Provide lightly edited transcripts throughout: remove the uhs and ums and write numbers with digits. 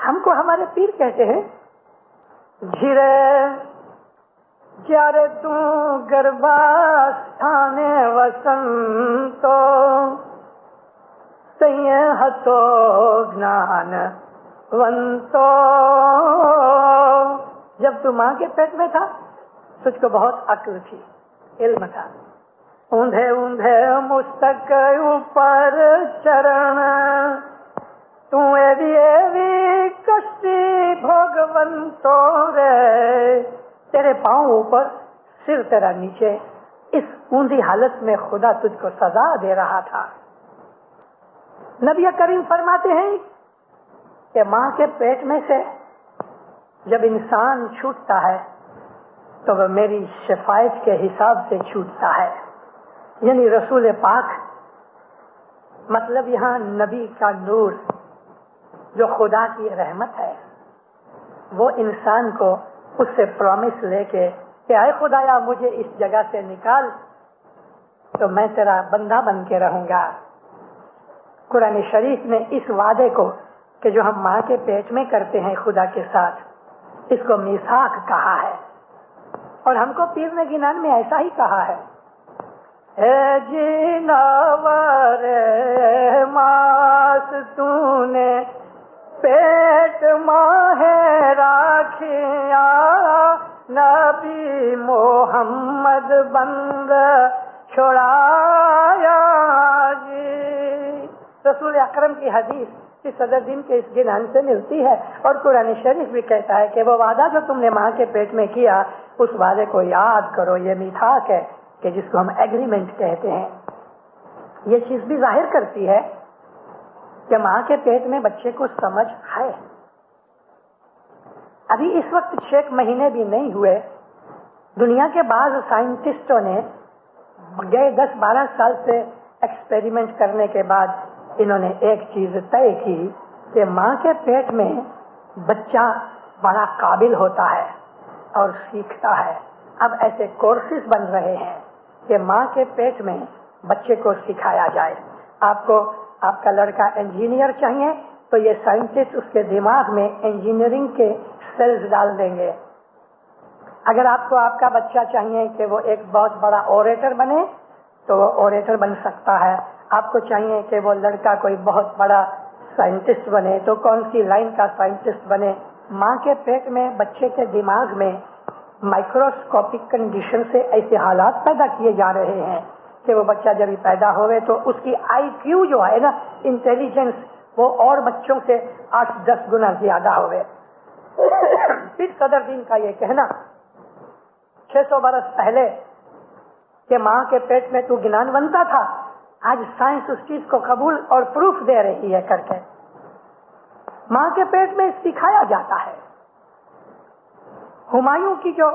ہم کو ہمارے پیر کہتے ہیں جھرے جارے تو گرباستھانے وسنتو سیہتو جنان ونتو. جب تو ماں کے پیٹ میں تھا تجھ کو بہت عقل تھی، علم تھا. اوندھے اوندھے مستق اوپر چرن تو ایوی کشتی بھوگونتو رے. تیرے پاؤں اوپر سر تیرا نیچے، اس اوندھی حالت میں خدا تجھ کو سزا دے رہا تھا. نبی کریم فرماتے ہیں کہ ماں کے پیٹ میں سے جب انسان چھوٹتا ہے تو وہ میری شفاعت کے حساب سے چھوٹتا ہے. یعنی رسول پاک، مطلب یہاں نبی کا نور جو خدا کی رحمت ہے، وہ انسان کو اس سے پرومس لے کے کہ اے خدایا مجھے اس جگہ سے نکال تو میں تیرا بندہ بن کے رہوں گا. قرآن شریف نے اس وعدے کو کہ جو ہم ماں کے پیٹ میں کرتے ہیں خدا کے ساتھ، اس کو میثاق کہا ہے. اور ہم کو پیر نے گنان میں ایسا ہی کہا ہے، اے جینور ماس تو نے پیٹ ماہ راکھیا نبی محمد بند چھڑایا جی. رسول اکرم کی حدیث اس صدر دین کے اس گنان سے ملتی ہے. اور قرآن شریف بھی کہتا ہے کہ وہ وعدہ جو تم نے ماں کے پیٹ میں کیا اس وعدے کو یاد کرو. یہ میثاق ہے کہ جس کو ہم ایگریمنٹ کہتے ہیں. یہ چیز بھی ظاہر کرتی ہے کہ ماں کے پیٹ میں بچے کو سمجھ ہے. ابھی اس وقت 6 مہینے بھی نہیں ہوئے، دنیا کے بعض سائنٹسٹوں نے گئے 10-12 سال سے ایکسپیریمنٹ کرنے کے بعد انہوں نے ایک چیز طے کی کہ ماں کے پیٹ میں بچہ بڑا قابل ہوتا ہے اور سیکھتا ہے. اب ایسے کورسز بن رہے ہیں کہ ماں کے پیٹ میں بچے کو سکھایا جائے. آپ کو آپ کا لڑکا انجینئر چاہیے تو یہ سائنٹسٹ اس کے دماغ میں انجینئرنگ کے سیلز ڈال دیں گے. اگر آپ کو آپ کا بچہ چاہیے کہ وہ ایک بہت بڑا اوریٹر بنے تو وہ اوریٹر بن سکتا ہے. آپ کو چاہیے کہ وہ لڑکا کوئی بہت بڑا سائنٹسٹ بنے تو کون سی لائن کا سائنٹسٹ بنے. ماں کے پیٹ میں بچے کے دماغ میں مائکروسکوپک کنڈیشن سے ایسے حالات پیدا کیے جا رہے ہیں کہ وہ بچہ جب ہی پیدا ہوئے تو اس کی آئی کیو جو ہے نا، انٹیلیجنس، وہ اور بچوں سے 8-10 گنا زیادہ ہوئے. پھر صدر دین کا یہ کہنا 600 برس پہلے کہ ماں کے پیٹ میں تو گنان بنتا تھا، آج سائنس اس چیز کو قبول اور پروف دے رہی ہے کر کے. ماں کے پیٹ میں سکھایا جاتا ہے. ہمایوں کی جو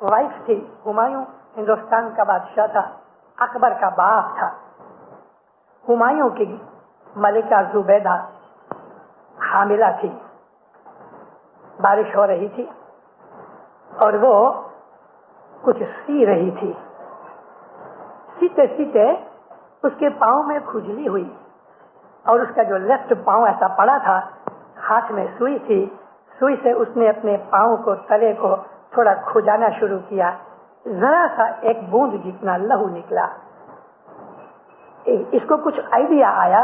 وائف تھی، ہمایوں ہندوستان کا بادشاہ تھا، اکبر کا باپ تھا. ہمایوں کی ملکہ زبیدہ حاملہ تھی، بارش ہو رہی تھی اور وہ کچھ سی رہی تھی. سیتے سیتے اس کے پاؤں میں کھجلی ہوئی اور اس کا جو لیفٹ پاؤں ایسا پڑا تھا، ہاتھ میں سوئی تھی. سوئی سے اس نے اپنے پاؤں کو، تلے کو تھوڑا کھجانا شروع کیا. ذرا سا ایک بوند جتنا لہو نکلا. اس کو کچھ آئیڈیا آیا،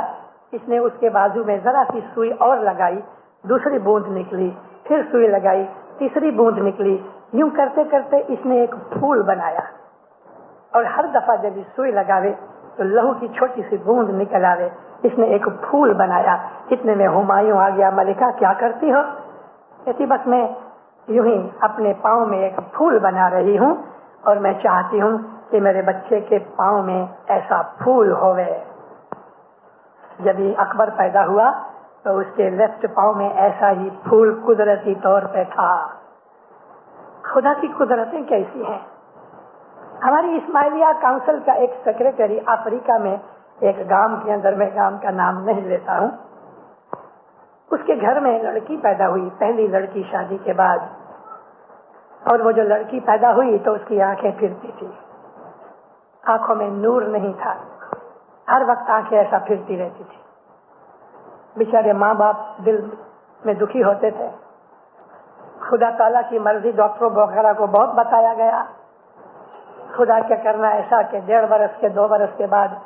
اس نے اس کے بازو میں ذرا سی سوئی اور لگائی، دوسری بوند نکلی، پھر سوئی لگائی، تیسری بوند نکلی. یوں کرتے کرتے اس نے ایک پھول بنایا اور ہر دفعہ جب اس سوئی لگاوے تو لہو کی چھوٹی سی بوند نکل آوے. اس نے ایک پھول بنایا. اتنے میں ہمایوں آ گیا. ملکہ کیا کرتی ہو؟ کہتی بس میں یوں ہی اپنے پاؤں میں ایک پھول بنا رہی ہوں اور میں چاہتی ہوں کہ میرے بچے کے پاؤں میں ایسا پھول ہوئے. جب یہ اکبر پیدا ہوا تو اس کے لیفٹ پاؤں میں ایسا ہی پھول قدرتی طور پہ تھا. خدا کی قدرتیں کیسی ہیں. ہماری اسماعیلیہ کاؤنسل کا ایک سیکریٹری افریقہ میں ایک گاؤں کے اندر، میں گاؤں کا نام نہیں لیتا ہوں، اس کے گھر میں لڑکی پیدا ہوئی، پہلی لڑکی شادی کے بعد. اور وہ جو لڑکی پیدا ہوئی تو اس کی آنکھیں پھرتی تھی، آنکھوں میں نور نہیں تھا، ہر وقت آنکھیں ایسا پھرتی رہتی تھی. بیچارے ماں باپ دل में दुखी होते थे। खुदा ताला की मर्जी डॉक्टरों वगैरह को बहुत बताया गया, खुदा क्या करना ऐसा कि 1.5 बरस के 2 बरस के बाद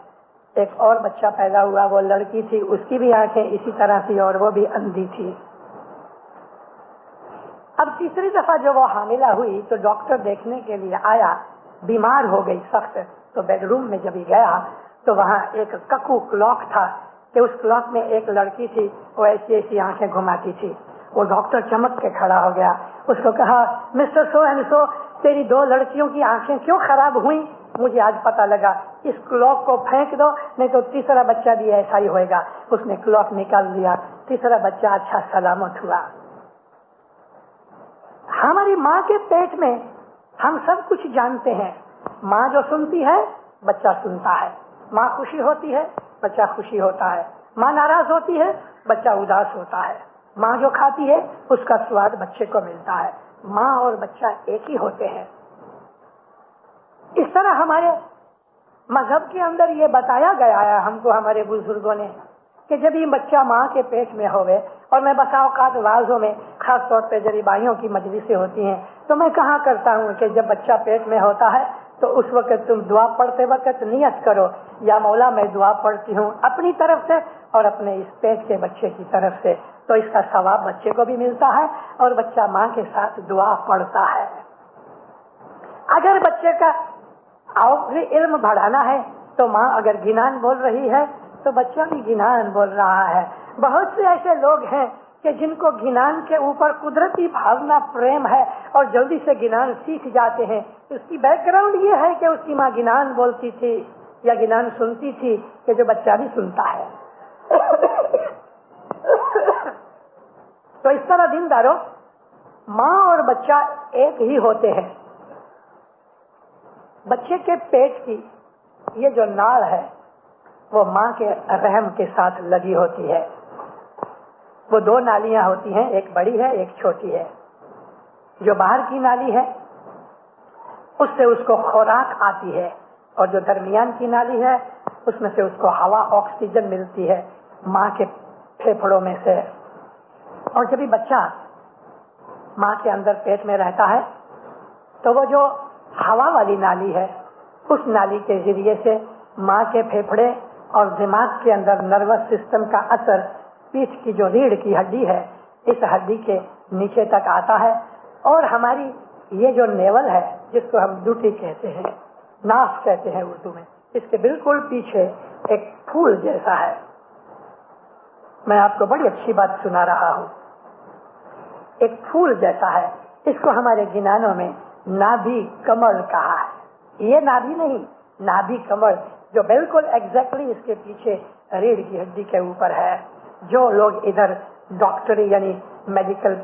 एक और बच्चा पैदा हुआ, वो लड़की थी, उसकी भी आंखें इसी तरह थी और वो भी अंधी थी। अब तीसरी दफा जो वो हामिला हुई तो डॉक्टर देखने के लिए आया, बीमार हो गई सख्त, तो बेडरूम में जब ही गया तो वहाँ एक ककू क्लॉक था कि उस क्लॉक में एक लड़की थी, वो ऐसी ऐसी आंखें घुमाती थी। वो डॉक्टर चमक के खड़ा हो गया, उसको कहा, मिस्टर सो एंड सो, तेरी 2 लड़कियों की आंखें क्यों खराब हुई? मुझे आज पता लगा, इस क्लॉक को फेंक दो, नहीं तो तीसरा बच्चा भी ऐसा ही होएगा। उसने क्लॉक निकाल दिया, तीसरा बच्चा अच्छा सलामत हुआ। हमारी माँ के पेट में हम सब कुछ जानते हैं। माँ जो सुनती है बच्चा सुनता है, माँ खुशी होती है बच्चा खुशी होता है, माँ नाराज होती है बच्चा उदास होता है, माँ जो खाती है उसका स्वाद बच्चे को मिलता है। माँ और बच्चा एक ही होते हैं। इस तरह हमारे मजहब के अंदर ये बताया गया है हमको, हमारे बुजुर्गों ने, कि जब ये बच्चा माँ के पेट में होवे, और मैं बसा औकात वाज़ों में खास तौर पे जब भाइयों की मजलिसें होती हैं तो मैं कहा करता हूँ कि जब बच्चा पेट में होता है तो उस वक्त तुम दुआ पढ़ते वक्त नियत करो, या मौला मैं दुआ पढ़ती हूँ अपनी तरफ से और अपने इस पेट के बच्चे की तरफ से, तो इसका सवाब बच्चे को भी मिलता है और बच्चा माँ के साथ दुआ पढ़ता है। अगर बच्चे का और इल्म बढ़ाना है तो माँ अगर गिनान बोल रही है तो बच्चा भी गिनान बोल रहा है। बहुत से ऐसे लोग हैं कि जिनको गिनान के ऊपर कुदरती भावना प्रेम है और जल्दी से गिनान सीख जाते हैं। उसकी बैकग्राउंड ये है कि उसकी माँ गिनान बोलती थी या गिनान सुनती थी कि जो बच्चा भी सुनता है। तो इस तरह दीनदारों, माँ और बच्चा एक ही होते हैं। बच्चे के पेट की ये जो नाड़ है वो माँ के रहम के साथ लगी होती है। वो 2 नालियां होती हैं, एक बड़ी है एक छोटी है। जो बाहर की नाली है उससे उसको खुराक आती है और जो दरमियान की नाली है उसमें से उसको हवा ऑक्सीजन मिलती है माँ के फेफड़ों में से। और जब भी बच्चा माँ के अंदर पेट में रहता है तो वो जो हवा वाली नाली है उस नाली के जरिए से माँ के फेफड़े और दिमाग के अंदर नर्वस सिस्टम का असर पीठ की जो रीढ़ की हड्डी है इस हड्डी के नीचे तक आता है। और हमारी ये जो नेवल है जिसको हम दुटी कहते हैं, नास कहते हैं उर्दू में, इसके बिल्कुल पीछे एक फूल जैसा है। मैं आपको बड़ी अच्छी बात सुना रहा हूँ। एक फूल जैसा है, इसको हमारे गिनानों में नाभि कमल कहा है। ये नाभि नहीं, नाभि कमल, जो बिल्कुल एग्जैक्टली इसके पीछे रीढ़ की हड्डी के ऊपर है। जो लोग इधर डॉक्टरी यानी मेडिकल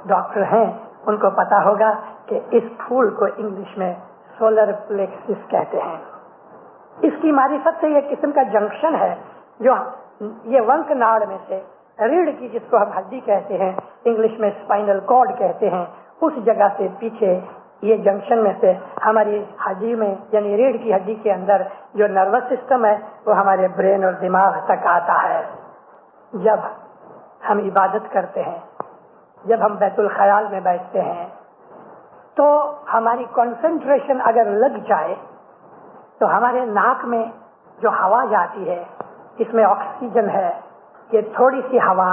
डॉक्टर हैं उनको पता होगा कि इस फूल को इंग्लिश में सोलर प्लेक्सिस कहते हैं। इसकी मारिफत से एक किस्म का जंक्शन है जो ये वंक नाड़ में से रीढ़ की, जिसको हम हड्डी कहते हैं, इंग्लिश में स्पाइनल कॉर्ड कहते हैं, उस जगह से पीछे ये जंक्शन में से हमारी हड्डी में यानी रीढ़ की हड्डी के अंदर जो नर्वस सिस्टम है वो हमारे ब्रेन और दिमाग तक आता है। जब हम इबादत करते हैं, जब हम बैतुल ख्याल में बैठते हैं तो हमारी कंसंट्रेशन अगर लग जाए तो हमारे नाक में जो हवा जाती है इसमें ऑक्सीजन है, ये थोड़ी सी हवा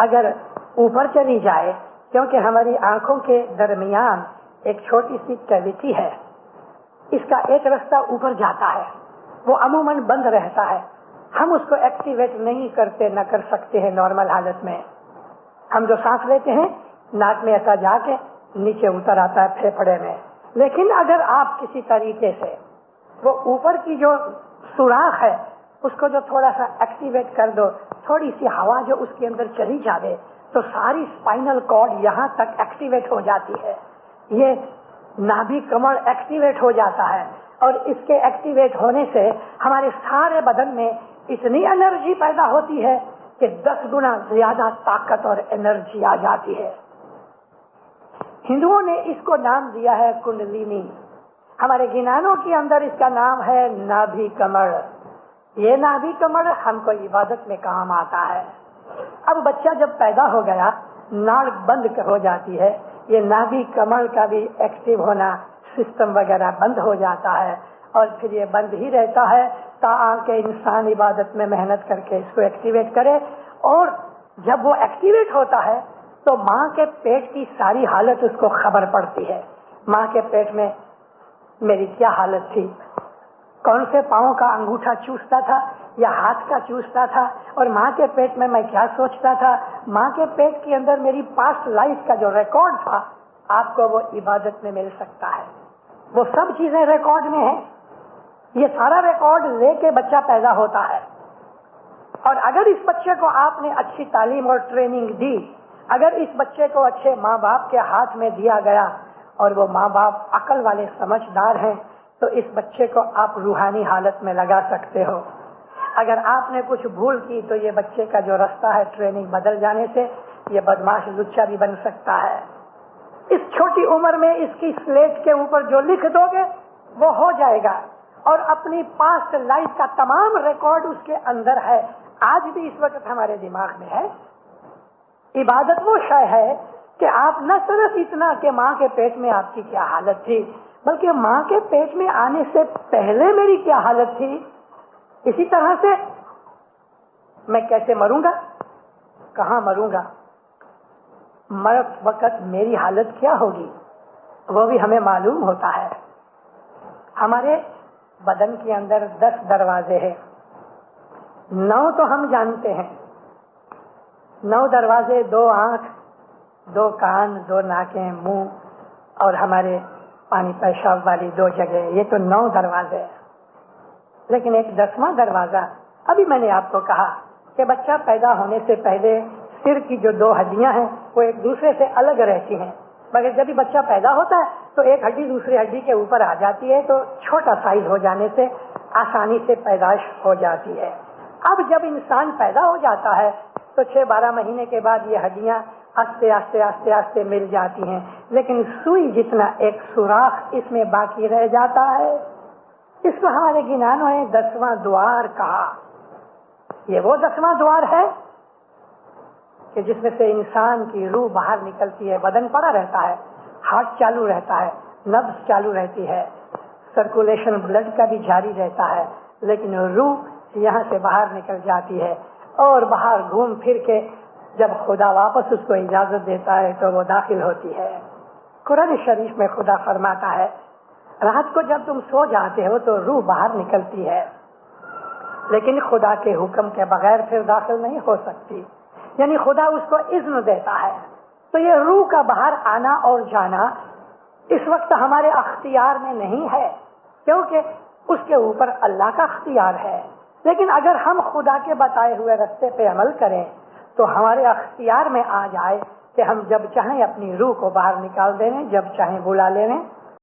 अगर ऊपर चली जाए, क्योंकि हमारी आंखों के दरमियान एक छोटी सी कैविटी है, इसका एक रास्ता ऊपर जाता है, वो अमूमन बंद रहता है, हम उसको एक्टिवेट नहीं करते, न कर सकते हैं नॉर्मल हालत में। हम जो सांस लेते हैं नाक में ऐसा जाके नीचे उतर आता है फेफड़े में, लेकिन अगर आप किसी तरीके से वो ऊपर की जो सुराख है उसको जो थोड़ा सा एक्टिवेट कर दो, थोड़ी सी हवा जो उसके अंदर चली जाए तो सारी स्पाइनल कॉर्ड यहाँ तक एक्टिवेट हो जाती है। ये नाभि कमल एक्टिवेट हो जाता है और इसके एक्टिवेट होने से हमारे सारे बदन में इतनी एनर्जी पैदा होती है कि 10 गुना ज्यादा ताकत और एनर्जी आ जाती है। हिंदुओं ने इसको नाम दिया है कुंडलिनी, हमारे गिनानों के अंदर इसका नाम है नाभि कमल। ये नाभि कमल हमको इबादत में काम आता है। अब बच्चा जब पैदा हो गया नाड़ बंद हो जाती है, ये नाभि कमल का भी एक्टिव होना, सिस्टम वगैरह बंद हो जाता है और फिर ये बंद ही रहता है ताकि इंसान इबादत में मेहनत करके इसको एक्टिवेट करे। और जब वो एक्टिवेट होता है तो माँ के पेट की सारी हालत उसको खबर पड़ती है। माँ के पेट में मेरी क्या हालत थी, कौन से पाँव का अंगूठा चूसता था या हाथ का चूसता था, और माँ के पेट में मैं क्या सोचता था। माँ के पेट के अंदर मेरी पास्ट लाइफ का जो रिकॉर्ड था, आपको वो इबादत में मिल सकता है। वो सब चीजें रिकॉर्ड में है। ये सारा रिकॉर्ड लेके बच्चा पैदा होता है, और अगर इस बच्चे को आपने अच्छी तालीम और ट्रेनिंग दी, अगर इस बच्चे को अच्छे माँ बाप के हाथ में दिया गया और वो माँ बाप अकल वाले समझदार हैं, तो इस बच्चे को आप रूहानी हालत में लगा सकते हो। अगर आपने कुछ भूल की तो ये बच्चे का जो रास्ता है ट्रेनिंग बदल जाने से ये बदमाश लुच्चा भी बन सकता है। इस छोटी उम्र में इसकी स्लेट के ऊपर जो लिख दोगे वो हो जाएगा, और अपनी पास्ट लाइफ का तमाम रिकॉर्ड उसके अंदर है, आज भी इस वक्त हमारे दिमाग में है। इबादत वो शय है कि आप न सिर्फ इतना कि माँ के पेट में आपकी क्या हालत थी, बल्कि माँ के पेट में आने से पहले मेरी क्या हालत थी, इसी तरह से मैं कैसे मरूंगा, कहाँ मरूंगा, मरत वक्त मेरी हालत क्या होगी, वो भी हमें मालूम होता है। हमारे बदन के अंदर 10 दरवाजे हैं, 9 तो हम जानते हैं, 9 दरवाजे, 2 आंख, 2 कान, 2 नाकें, मुंह और हमारे पानी पेशाब वाली 2 जगह, ये तो 9 दरवाजे हैं। लेकिन एक 10वां दरवाजा, अभी मैंने आपको कहा कि बच्चा पैदा होने से पहले सिर की जो 2 हड्डियां हैं वो एक दूसरे से अलग रहती हैं, मगर जब भी बच्चा पैदा होता है तो एक हड्डी दूसरी हड्डी के ऊपर आ जाती है, तो छोटा साइज हो जाने से आसानी से पैदाइश हो जाती है। अब जब इंसान पैदा हो जाता है तो 6-12 महीने के बाद ये हड्डियां आस्ते आस्ते आस्ते आस्ते मिल जाती हैं, लेकिन सुई जितना एक सुराख इसमें बाकी रह जाता है। इसको हमारे गिनानों ने 10वां द्वार कहा। ये वो 10वां द्वार है कि जिसमें से इंसान की रूह बाहर निकलती है। बदन पड़ा रहता है, हार्ट चालू रहता है, नब्ज चालू रहती है, सर्कुलेशन ब्लड का भी जारी रहता है, लेकिन रूह यहाँ से बाहर निकल जाती है और बाहर घूम फिर के जब खुदा वापस उसको इजाजत देता है तो वो दाखिल होती है। कुरान शरीफ में खुदा फरमाता है, रात को जब तुम सो जाते हो तो रूह बाहर निकलती है, लेकिन खुदा के हुक्म के बगैर फिर दाखिल नहीं हो सकती, यानी खुदा उसको इज़्न देता है। तो ये रूह का बाहर आना और जाना इस वक्त हमारे अख्तियार में नहीं है, क्योंकि उसके ऊपर अल्लाह का अख्तियार है। लेकिन अगर हम खुदा के बताए हुए रास्ते पे अमल करें तो हमारे अख्तियार में आ जाए कि हम जब चाहें अपनी रूह को बाहर निकाल दें, जब चाहें बुला लें,